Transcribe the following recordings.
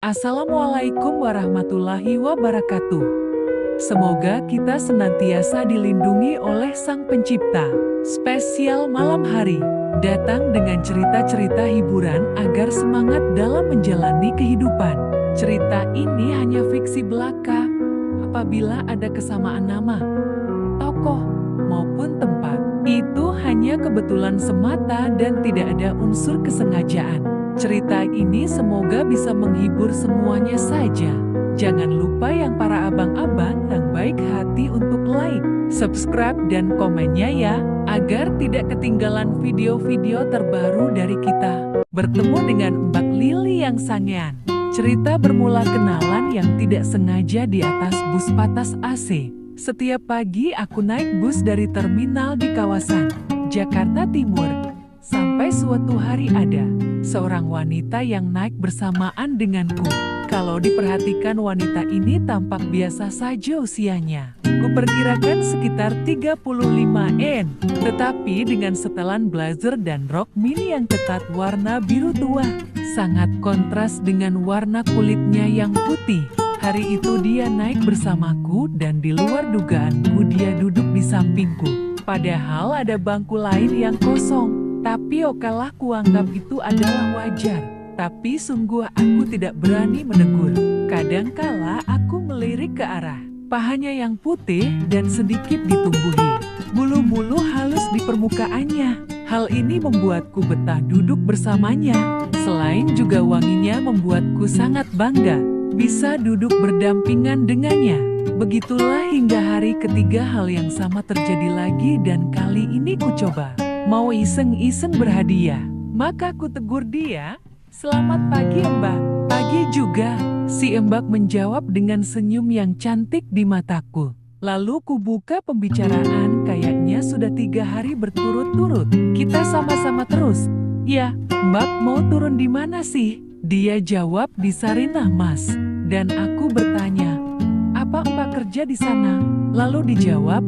Assalamualaikum warahmatullahi wabarakatuh. Semoga kita senantiasa dilindungi oleh Sang Pencipta. Spesial malam hari, datang dengan cerita-cerita hiburan agar semangat dalam menjalani kehidupan. Cerita ini hanya fiksi belaka, apabila ada kesamaan nama, tokoh, maupun tempat. Itu hanya kebetulan semata dan tidak ada unsur kesengajaan. Cerita ini semoga bisa menghibur semuanya saja. Jangan lupa yang para abang-abang yang baik hati untuk like, subscribe dan komennya ya, agar tidak ketinggalan video-video terbaru dari kita. Bertemu dengan Mbak Lili yang sangean. Cerita bermula kenalan yang tidak sengaja di atas bus patas AC. Setiap pagi aku naik bus dari terminal di kawasan Jakarta Timur. Sampai suatu hari ada seorang wanita yang naik bersamaan denganku. Kalau diperhatikan wanita ini tampak biasa saja usianya. Kuperkirakan sekitar 35-an. Tetapi dengan setelan blazer dan rok mini yang ketat warna biru tua. Sangat kontras dengan warna kulitnya yang putih. Hari itu dia naik bersamaku dan di luar dugaanku dia duduk di sampingku. Padahal ada bangku lain yang kosong. Tapi okelah kuanggap itu adalah wajar. Tapi sungguh aku tidak berani menegur. Kadangkala aku melirik ke arah pahanya yang putih dan sedikit ditumbuhi bulu-bulu halus di permukaannya. Hal ini membuatku betah duduk bersamanya. Selain juga wanginya membuatku sangat bangga bisa duduk berdampingan dengannya. Begitulah hingga hari ketiga hal yang sama terjadi lagi dan kali ini ku coba. Mau iseng-iseng berhadiah. Maka ku tegur dia, "Selamat pagi Mbak." "Pagi juga," si Mbak menjawab dengan senyum yang cantik di mataku. Lalu ku buka pembicaraan, kayaknya sudah 3 hari berturut-turut. Kita sama-sama terus. "Ya, Mbak mau turun di mana sih?" Dia jawab, "Di Sarinah Mas." Dan aku bertanya, "Apa Mbak kerja di sana?" Lalu dijawab,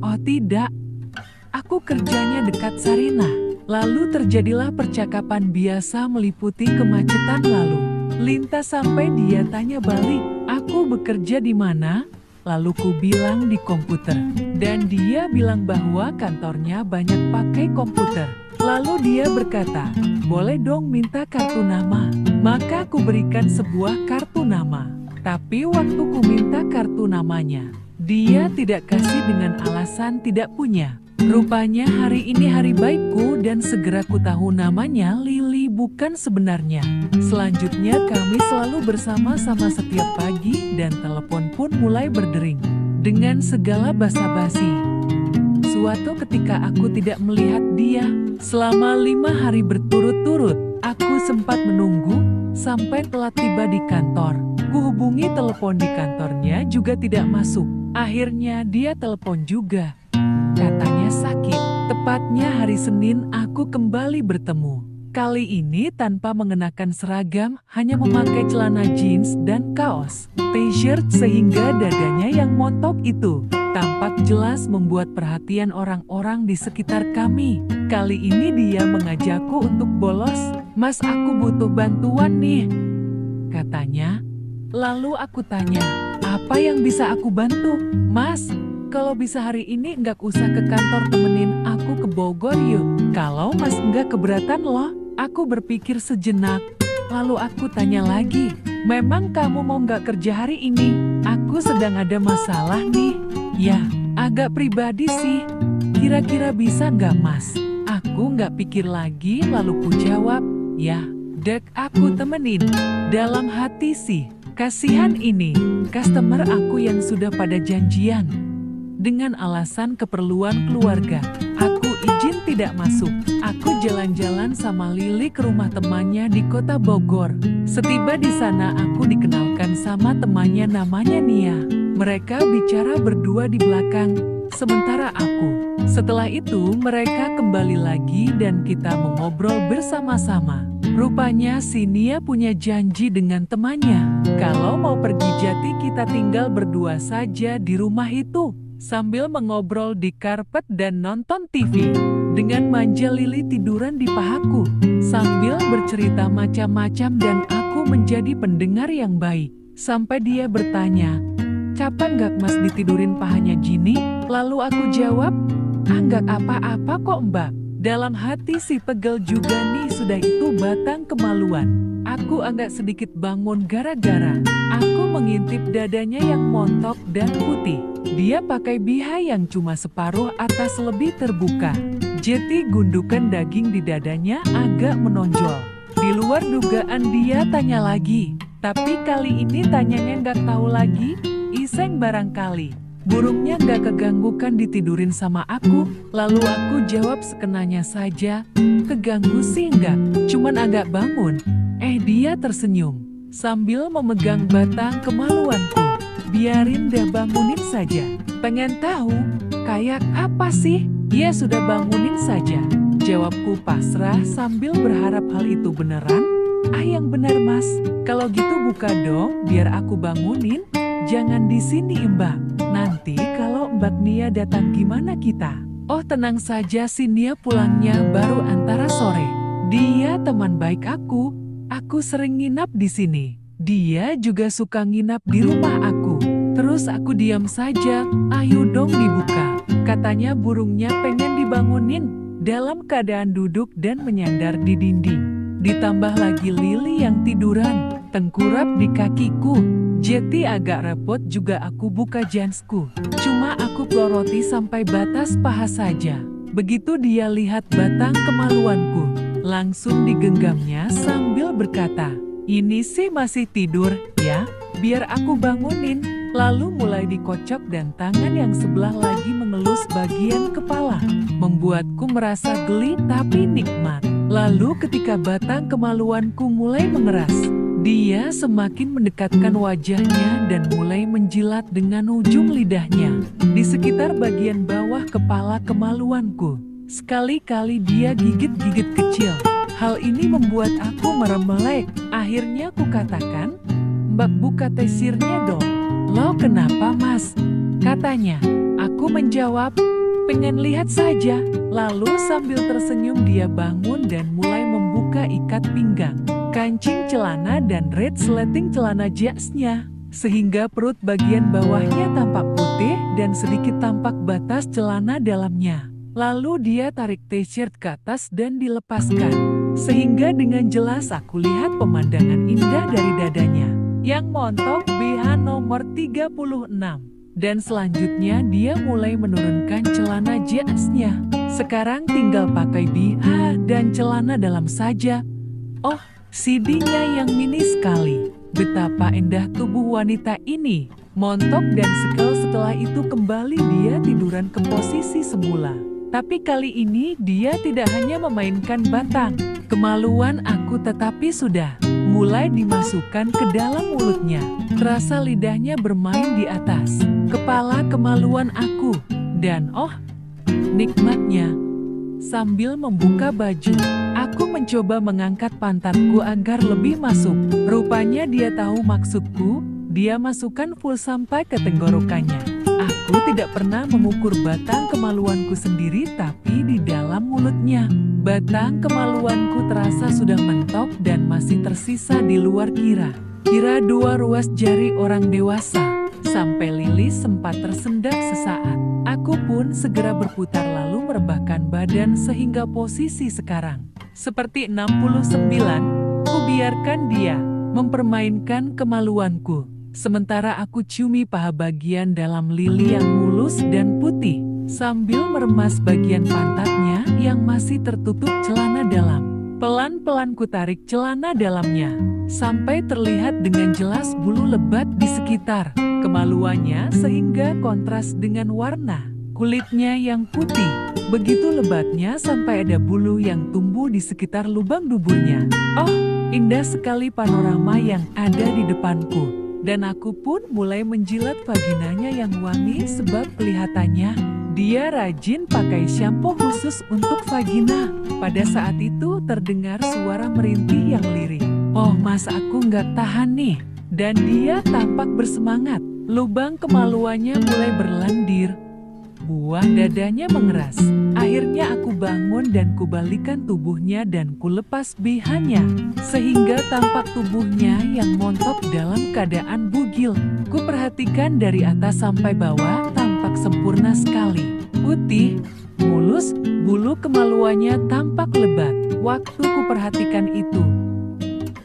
"Oh tidak. Aku kerjanya dekat Sarinah." Lalu terjadilah percakapan biasa meliputi kemacetan lalu lintas sampai dia tanya balik, "Aku bekerja di mana?" Lalu ku bilang di komputer. Dan dia bilang bahwa kantornya banyak pakai komputer. Lalu dia berkata, "Boleh dong minta kartu nama?" Maka ku berikan sebuah kartu nama. Tapi waktu ku minta kartu namanya, dia tidak kasih dengan alasan tidak punya. Rupanya hari ini hari baikku dan segera ku tahu namanya Lili bukan sebenarnya. Selanjutnya kami selalu bersama-sama setiap pagi dan telepon pun mulai berdering. Dengan segala basa-basi. Suatu ketika aku tidak melihat dia selama 5 hari berturut-turut. Aku sempat menunggu sampai telat tiba di kantor. Kuhubungi telepon di kantornya juga tidak masuk. Akhirnya dia telepon juga. Katanya sakit. Tepatnya hari Senin aku kembali bertemu. Kali ini tanpa mengenakan seragam, hanya memakai celana jeans dan kaos t-shirt sehingga dadanya yang montok itu tampak jelas membuat perhatian orang-orang di sekitar kami. Kali ini dia mengajakku untuk bolos. "Mas, aku butuh bantuan nih," katanya. Lalu aku tanya, "Apa yang bisa aku bantu?" "Mas, kalau bisa hari ini nggak usah ke kantor, temenin aku ke Bogor yuk." "Kalau Mas nggak keberatan loh." Aku berpikir sejenak. Lalu aku tanya lagi, "Memang kamu mau nggak kerja hari ini? Aku sedang ada masalah nih." "Ya, agak pribadi sih. Kira-kira bisa nggak Mas?" Aku nggak pikir lagi lalu ku jawab, "Ya, dek aku temenin." Dalam hati sih, kasihan ini customer aku yang sudah pada janjian. Dengan alasan keperluan keluarga, aku izin tidak masuk. Aku jalan-jalan sama Lili ke rumah temannya di kota Bogor. Setiba di sana aku dikenalkan sama temannya namanya Nia. Mereka bicara berdua di belakang, sementara aku. Setelah itu mereka kembali lagi dan kita mengobrol bersama-sama. Rupanya si Nia punya janji dengan temannya. Kalau mau pergi Jati kita tinggal berdua saja di rumah itu. Sambil mengobrol di karpet dan nonton TV. Dengan manja Lili tiduran di pahaku. Sambil bercerita macam-macam dan aku aku menjadi pendengar yang baik. Sampai dia bertanya, "Kapan gak Mas ditidurin pahanya Jini?" Lalu aku jawab, "Nggak apa-apa kok Mbak." Dalam hati si pegel juga nih, sudah itu batang kemaluan. Aku agak sedikit bangun gara-gara aku mengintip dadanya yang montok dan putih. Dia pakai bihai yang cuma separuh atas lebih terbuka. Jadi gundukan daging di dadanya agak menonjol. Di luar dugaan dia tanya lagi. Tapi kali ini tanyanya nggak tahu lagi, iseng barangkali. Burungnya nggak keganggu kan ditidurin sama aku? Lalu aku jawab sekenanya saja, "Keganggu sih nggak, cuman agak bangun." Dia tersenyum sambil memegang batang kemaluanku. "Biarin dia bangunin saja. Pengen tahu, kayak apa sih?" "Ya sudah bangunin saja," jawabku pasrah sambil berharap hal itu beneran. Yang benar Mas, kalau gitu buka dong biar aku bangunin." "Jangan di sini Mbak, nanti kalau Mbak Nia datang gimana kita?" "Oh tenang saja, si Nia pulangnya baru antara sore. Dia teman baik aku sering nginap di sini. Dia juga suka nginap di rumah aku." Terus aku diam saja. "Ayo dong dibuka," katanya burungnya pengen dibangunin. Dalam keadaan duduk dan menyandar di dinding. Ditambah lagi Lili yang tiduran, tengkurap di kakiku. Jadi agak repot juga aku buka jansku. Cuma aku peloroti sampai batas paha saja. Begitu dia lihat batang kemaluanku, langsung digenggamnya sambil berkata, "Ini sih masih tidur, ya? Biar aku bangunin." Lalu mulai dikocok dan tangan yang sebelah lagi mengelus bagian kepala. Membuatku merasa geli tapi nikmat. Lalu ketika batang kemaluanku mulai mengeras, dia semakin mendekatkan wajahnya dan mulai menjilat dengan ujung lidahnya di sekitar bagian bawah kepala kemaluanku. Sekali-kali dia gigit-gigit kecil. Hal ini membuat aku meremelek. Akhirnya ku katakan, "Mbak buka tesirnya dong." "Loh kenapa Mas?" katanya. Aku menjawab, "Pengen lihat saja." Lalu sambil tersenyum dia bangun dan mulai membuka ikat pinggang, kancing celana dan resleting celana jasnya, sehingga perut bagian bawahnya tampak putih dan sedikit tampak batas celana dalamnya. Lalu dia tarik t-shirt ke atas dan dilepaskan, sehingga dengan jelas aku lihat pemandangan indah dari dadanya yang montok BH nomor 36. Dan selanjutnya dia mulai menurunkan celana jeansnya. Sekarang tinggal pakai BH dan celana dalam saja. Oh, CD-nya yang mini sekali. Betapa indah tubuh wanita ini. Montok dan sekel. Setelah itu kembali dia tiduran ke posisi semula. Tapi kali ini dia tidak hanya memainkan batang kemaluan aku, tetapi sudah mulai dimasukkan ke dalam mulutnya. Terasa lidahnya bermain di atas kepala kemaluan aku. Dan oh, nikmatnya. Sambil membuka baju, aku mencoba mengangkat pantatku agar lebih masuk. Rupanya dia tahu maksudku. Dia masukkan full sampai ke tenggorokannya. Aku tidak pernah mengukur batang kemaluanku sendiri, tapi di dalam mulutnya, batang kemaluanku terasa sudah mentok dan masih tersisa di luar kira 2 ruas jari orang dewasa. Sampai Lili sempat tersendak sesaat. Aku pun segera berputar lalu merebahkan badan sehingga posisi sekarang seperti 69. Ku biarkan dia mempermainkan kemaluanku. Sementara aku ciumi paha bagian dalam Lili yang mulus dan putih, sambil meremas bagian pantatnya yang masih tertutup celana dalam. Pelan-pelan ku tarik celana dalamnya, sampai terlihat dengan jelas bulu lebat di sekitar kemaluannya sehingga kontras dengan warna kulitnya yang putih. Begitu lebatnya sampai ada bulu yang tumbuh di sekitar lubang duburnya. Oh, indah sekali panorama yang ada di depanku. Dan aku pun mulai menjilat vaginanya yang wangi sebab kelihatannya dia rajin pakai shampoo khusus untuk vagina. Pada saat itu terdengar suara merintih yang lirih. Oh Mas, aku nggak tahan nih. Dan dia tampak bersemangat. Lubang kemaluannya mulai berlendir. buah dadanya mengeras. Akhirnya aku bangun dan kubalikan tubuhnya dan kulepas BH-nya. Sehingga tampak tubuhnya yang montok dalam keadaan bugil. Kuperhatikan dari atas sampai bawah, tampak sempurna sekali. Putih, mulus, bulu kemaluannya tampak lebat. Waktu kuperhatikan itu,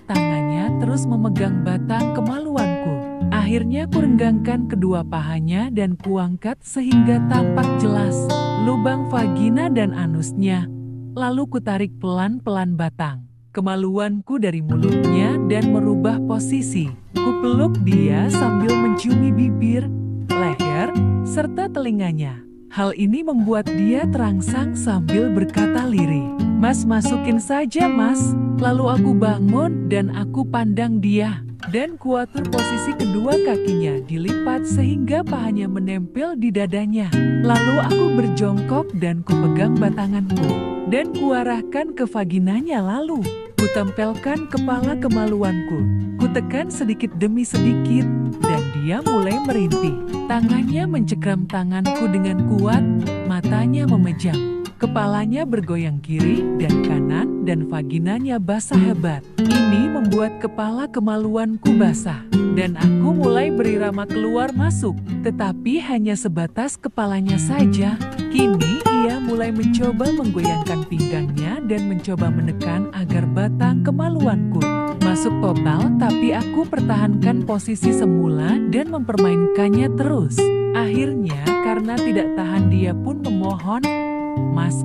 tangannya terus memegang batang kemaluanku. Akhirnya kurenggangkan kedua pahanya dan kuangkat sehingga tampak jelas lubang vagina dan anusnya. Lalu kutarik pelan-pelan batang kemaluanku dari mulutnya dan merubah posisi. Kupeluk dia sambil menciumi bibir, leher, serta telinganya. Hal ini membuat dia terangsang sambil berkata lirih, "Mas, masukin saja mas." Lalu aku bangun dan aku pandang dia. Dan kuatur posisi kedua kakinya dilipat sehingga pahanya menempel di dadanya. Lalu aku berjongkok dan kupegang batanganku. Dan kuarahkan ke vaginanya lalu kutempelkan kepala kemaluanku. Kutekan sedikit demi sedikit dan dia mulai merintih. Tangannya mencekram tanganku dengan kuat, matanya memejam. Kepalanya bergoyang kiri dan kanan dan vaginanya basah hebat. Ini membuat kepala kemaluanku basah. Dan aku mulai berirama keluar masuk. Tetapi hanya sebatas kepalanya saja. Kini ia mulai mencoba menggoyangkan pinggangnya dan mencoba menekan agar batang kemaluanku masuk total, tapi aku pertahankan posisi semula dan mempermainkannya terus. Akhirnya karena tidak tahan dia pun memohon, "Mas,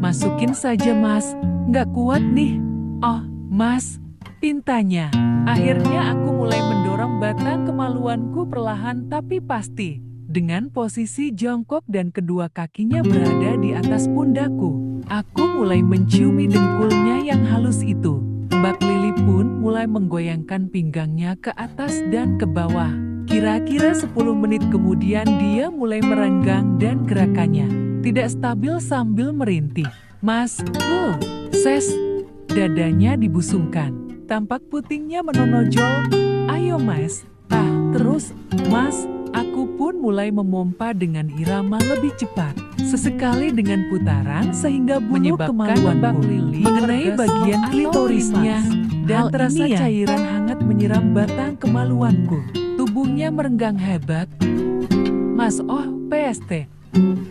masukin saja mas, nggak kuat nih." "Oh, mas," pintanya. Akhirnya aku mulai mendorong batang kemaluanku perlahan tapi pasti. Dengan posisi jongkok dan kedua kakinya berada di atas pundakku. Aku mulai menciumi dengkulnya yang halus itu. Mbak Lili pun mulai menggoyangkan pinggangnya ke atas dan ke bawah. Kira-kira 10 menit kemudian dia mulai merenggang dan gerakannya tidak stabil sambil merintih. "Mas, ses." Dadanya dibusungkan. Tampak putingnya menonjol. "Ayo mas, terus, mas." Aku pun mulai memompa dengan irama lebih cepat. Sesekali dengan putaran sehingga bulu kemaluanku mengenai bagian klitorisnya. Dan terasa cairan hangat menyiram batang kemaluanku. Tubuhnya merenggang hebat. "Mas, PST."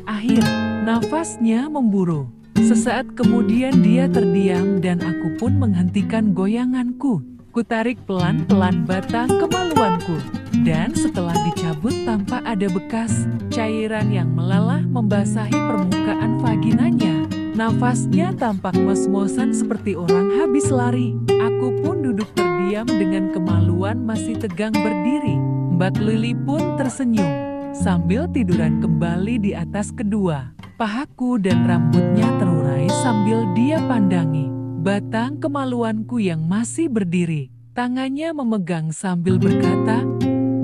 Akhir, nafasnya memburu. Sesaat kemudian dia terdiam dan aku pun menghentikan goyanganku. Kutarik pelan-pelan batang kemaluanku. Dan setelah dicabut tampak ada bekas cairan yang melalah membasahi permukaan vaginanya. Nafasnya tampak mos-mosan seperti orang habis lari. Aku pun duduk terdiam dengan kemaluan masih tegang berdiri. Mbak Lili pun tersenyum sambil tiduran kembali di atas kedua pahaku dan rambutnya terurai sambil dia pandangi batang kemaluanku yang masih berdiri. Tangannya memegang sambil berkata,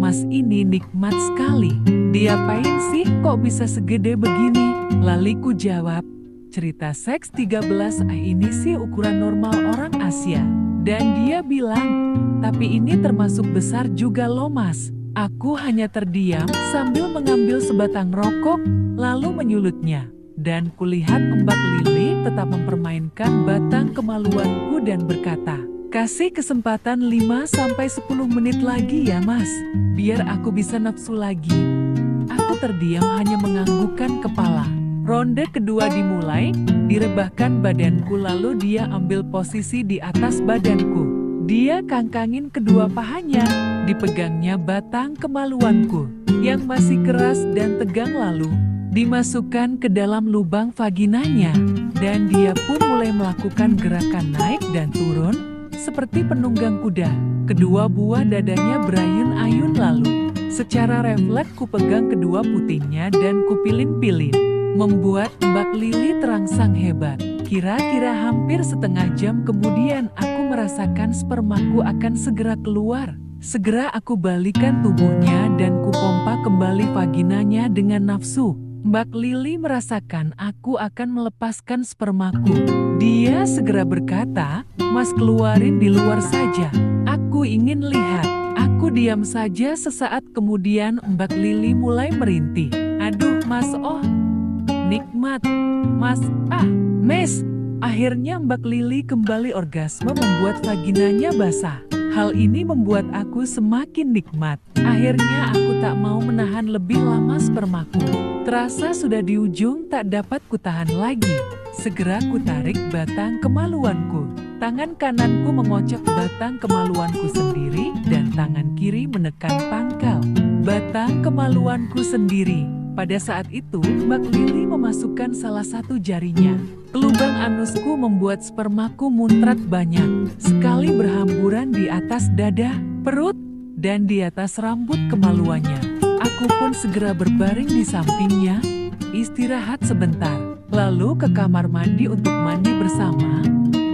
"Mas, ini nikmat sekali. Diapain sih kok bisa segede begini?" Lalu ku jawab, "Cerita seks 13A ini sih ukuran normal orang Asia." Dan dia bilang, "Tapi ini termasuk besar juga loh mas." Aku hanya terdiam sambil mengambil sebatang rokok, lalu menyulutnya. Dan kulihat Mbak Lili tetap mempermainkan batang kemaluanku dan berkata, "Kasih kesempatan 5-10 menit lagi ya mas, biar aku bisa nafsu lagi." Aku terdiam hanya menganggukkan kepala. Ronde kedua dimulai, direbahkan badanku lalu dia ambil posisi di atas badanku. Dia kangkangin kedua pahanya, dipegangnya batang kemaluanku yang masih keras dan tegang lalu dimasukkan ke dalam lubang vaginanya. Dan dia pun mulai melakukan gerakan naik dan turun seperti penunggang kuda. Kedua buah dadanya berayun-ayun lalu. Secara refleks kupegang kedua putingnya dan kupilin-pilin. Membuat Mbak Lili terangsang hebat. Kira-kira hampir setengah jam kemudian aku merasakan spermaku akan segera keluar. Segera aku balikan tubuhnya dan kupompa kembali vaginanya dengan nafsu. Mbak Lili merasakan aku akan melepaskan spermaku. Dia segera berkata, "Mas, keluarin di luar saja. Aku ingin lihat." Aku diam saja sesaat kemudian Mbak Lili mulai merintih. "Aduh, Mas, oh, nikmat. Mas, Mes. Akhirnya Mbak Lili kembali orgasme membuat vaginanya basah. Hal ini membuat aku semakin nikmat. Akhirnya aku tak mau menahan lebih lama spermaku. Terasa sudah di ujung tak dapat kutahan lagi. Segera kutarik batang kemaluanku. Tangan kananku mengocok batang kemaluanku sendiri dan tangan kiri menekan pangkal batang kemaluanku sendiri. Pada saat itu, Mbak Lili memasukkan salah satu jarinya ke lubang anusku membuat spermaku muncrat banyak sekali berhamburan di atas dada, perut, dan di atas rambut kemaluannya. Aku pun segera berbaring di sampingnya, istirahat sebentar, lalu ke kamar mandi untuk mandi bersama.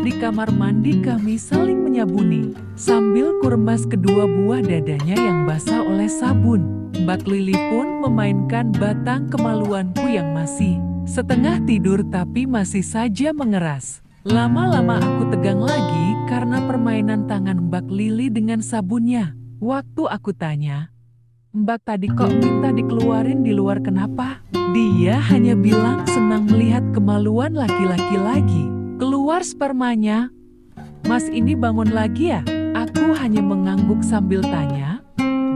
Di kamar mandi kami saling menyabuni, sambil kuremas kedua buah dadanya yang basah oleh sabun. Mbak Lili pun memainkan batang kemaluanku yang masih setengah tidur tapi masih saja mengeras. Lama-lama aku tegang lagi karena permainan tangan Mbak Lili dengan sabunnya. Waktu aku tanya, "Mbak tadi kok minta dikeluarin di luar kenapa?" Dia hanya bilang senang melihat kemaluan laki-laki lagi. Keluar spermanya. "Mas ini bangun lagi ya?" Aku hanya mengangguk sambil tanya,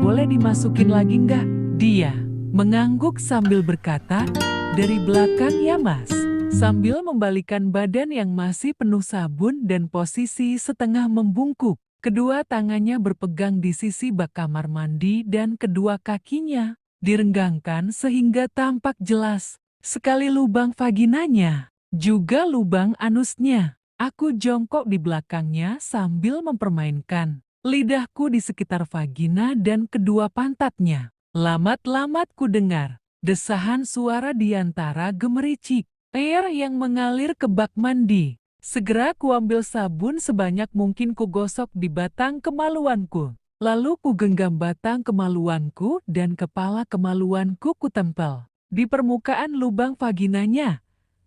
"Boleh dimasukin lagi nggak?" Dia mengangguk sambil berkata, "Dari belakang ya mas." Sambil membalikan badan yang masih penuh sabun dan posisi setengah membungkuk. Kedua tangannya berpegang di sisi bak kamar mandi dan kedua kakinya direnggangkan sehingga tampak jelas sekali lubang vaginanya, juga lubang anusnya. Aku jongkok di belakangnya sambil mempermainkan lidahku di sekitar vagina dan kedua pantatnya. Lamat-lamat ku dengar desahan suara di antara gemericik air yang mengalir ke bak mandi. Segera kuambil sabun sebanyak mungkin ku gosok di batang kemaluanku. Lalu ku genggam batang kemaluanku dan kepala kemaluanku kutempel di permukaan lubang vaginanya.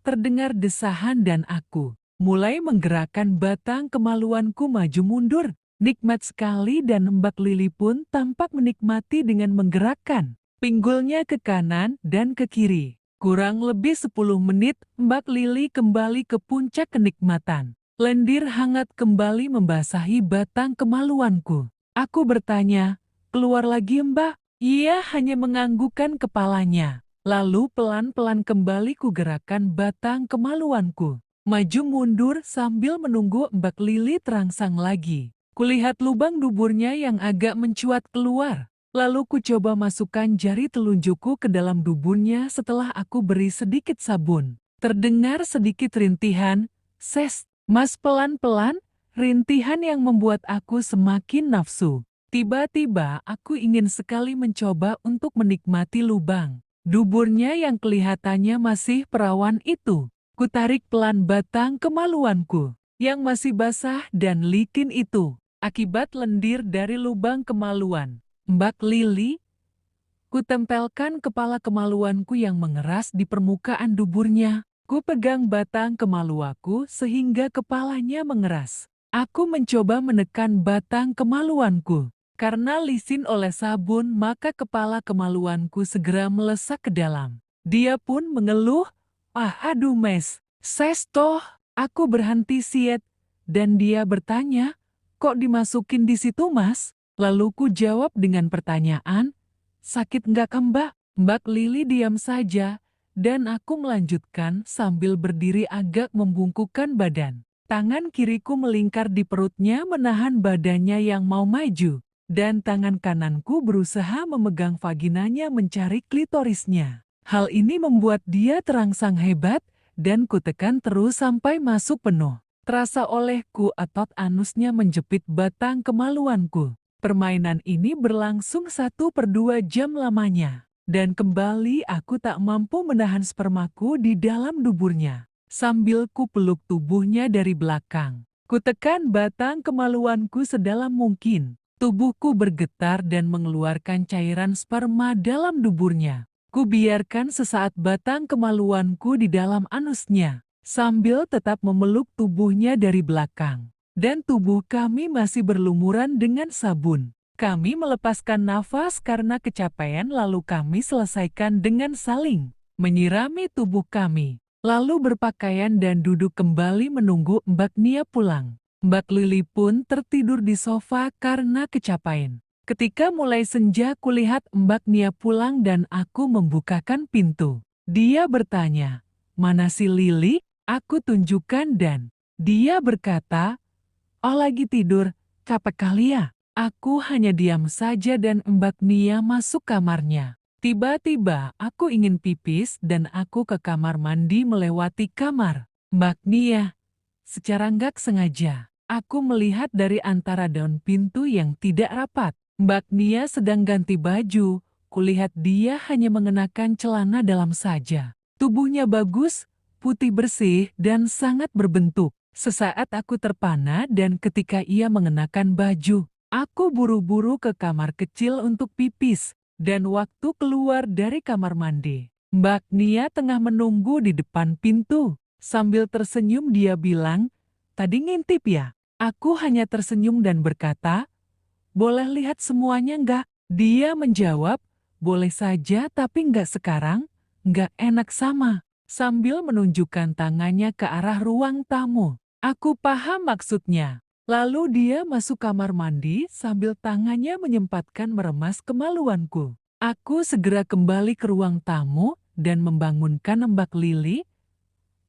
Terdengar desahan dan aku mulai menggerakkan batang kemaluanku maju mundur. Nikmat sekali dan Mbak Lili pun tampak menikmati dengan menggerakkan pinggulnya ke kanan dan ke kiri. Kurang lebih 10 menit, Mbak Lili kembali ke puncak kenikmatan. Lendir hangat kembali membasahi batang kemaluanku. Aku bertanya, "Keluar lagi Mbak?" Ia hanya menganggukkan kepalanya. Lalu pelan-pelan kembali ku gerakkan batang kemaluanku. Maju mundur sambil menunggu Mbak Lili terangsang lagi. Kulihat lubang duburnya yang agak mencuat keluar. Lalu ku coba masukkan jari telunjukku ke dalam duburnya setelah aku beri sedikit sabun. Terdengar sedikit rintihan, "Ses, mas," pelan-pelan, rintihan yang membuat aku semakin nafsu. Tiba-tiba aku ingin sekali mencoba untuk menikmati lubang duburnya yang kelihatannya masih perawan itu. Ku tarik pelan batang kemaluanku yang masih basah dan licin itu. Akibat lendir dari lubang kemaluan Mbak Lili, kutempelkan kepala kemaluanku yang mengeras di permukaan duburnya. Ku pegang batang kemaluanku sehingga kepalanya mengeras. Aku mencoba menekan batang kemaluanku. Karena licin oleh sabun maka kepala kemaluanku segera melesak ke dalam. Dia pun mengeluh, aduh mes, ses toh." Aku berhenti siet dan dia bertanya, "Kok dimasukin di situ mas?" Lalu ku jawab dengan pertanyaan, "Sakit nggak Mbak?" Mbak Lili diam saja, dan aku melanjutkan sambil berdiri agak membungkukkan badan. Tangan kiriku melingkar di perutnya menahan badannya yang mau maju, dan tangan kananku berusaha memegang vaginanya mencari klitorisnya. Hal ini membuat dia terangsang hebat, dan ku tekan terus sampai masuk penuh. Terasa olehku otot anusnya menjepit batang kemaluanku. Permainan ini berlangsung 1/2 jam lamanya. Dan kembali aku tak mampu menahan spermaku di dalam duburnya. Sambil ku peluk tubuhnya dari belakang. Ku tekan batang kemaluanku sedalam mungkin. Tubuhku bergetar dan mengeluarkan cairan sperma dalam duburnya. Ku biarkan sesaat batang kemaluanku di dalam anusnya, sambil tetap memeluk tubuhnya dari belakang. Dan tubuh kami masih berlumuran dengan sabun. Kami melepaskan nafas karena kecapean lalu kami selesaikan dengan saling menyirami tubuh kami, lalu berpakaian dan duduk kembali menunggu Mbak Nia pulang. Mbak Lili pun tertidur di sofa karena kecapean. Ketika mulai senja kulihat Mbak Nia pulang dan aku membukakan pintu. Dia bertanya, "Mana si Lili?" Aku tunjukkan dan dia berkata, "Oh lagi tidur, capek kali ya?" Aku hanya diam saja dan Mbak Nia masuk kamarnya. Tiba-tiba aku ingin pipis dan aku ke kamar mandi melewati kamar Mbak Nia. Secara nggak sengaja, aku melihat dari antara daun pintu yang tidak rapat. Mbak Nia sedang ganti baju, kulihat dia hanya mengenakan celana dalam saja. Tubuhnya bagus, putih bersih dan sangat berbentuk. Sesaat aku terpana dan ketika ia mengenakan baju, aku buru-buru ke kamar kecil untuk pipis. Dan waktu keluar dari kamar mandi, Mbak Nia tengah menunggu di depan pintu. Sambil tersenyum dia bilang, "Tadi ngintip ya?" Aku hanya tersenyum dan berkata, "Boleh lihat semuanya nggak?" Dia menjawab, "Boleh saja tapi nggak sekarang, nggak enak sama." Sambil menunjukkan tangannya ke arah ruang tamu. Aku paham maksudnya. Lalu dia masuk kamar mandi sambil tangannya menyempatkan meremas kemaluanku. Aku segera kembali ke ruang tamu dan membangunkan Mbak Lili.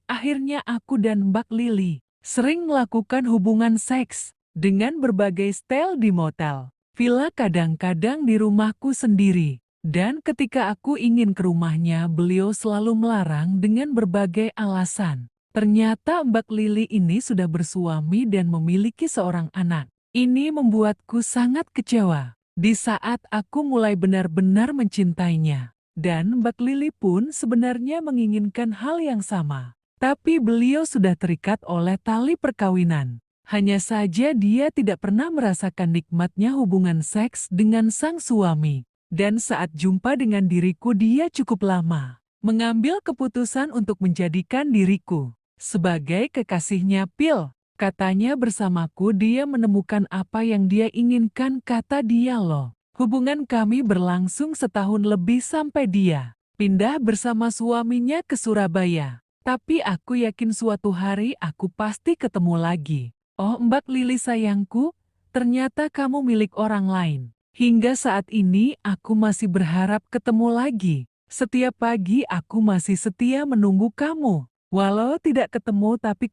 Akhirnya aku dan Mbak Lili sering melakukan hubungan seks dengan berbagai style di motel, villa kadang-kadang di rumahku sendiri. Dan ketika aku ingin ke rumahnya beliau selalu melarang dengan berbagai alasan. Ternyata Mbak Lili ini sudah bersuami dan memiliki seorang anak. Ini membuatku sangat kecewa. Di saat aku mulai benar-benar mencintainya. Dan Mbak Lili pun sebenarnya menginginkan hal yang sama. Tapi beliau sudah terikat oleh tali perkawinan. Hanya saja dia tidak pernah merasakan nikmatnya hubungan seks dengan sang suami. Dan saat jumpa dengan diriku dia cukup lama. Mengambil keputusan untuk menjadikan diriku sebagai kekasihnya Pil. Katanya bersamaku dia menemukan apa yang dia inginkan, kata dia loh. Hubungan kami berlangsung setahun lebih sampai dia pindah bersama suaminya ke Surabaya. Tapi aku yakin suatu hari aku pasti ketemu lagi. Oh Mbak Lili sayangku, ternyata kamu milik orang lain. Hingga saat ini aku masih berharap ketemu lagi. Setiap pagi aku masih setia menunggu kamu. Walau tidak ketemu tapi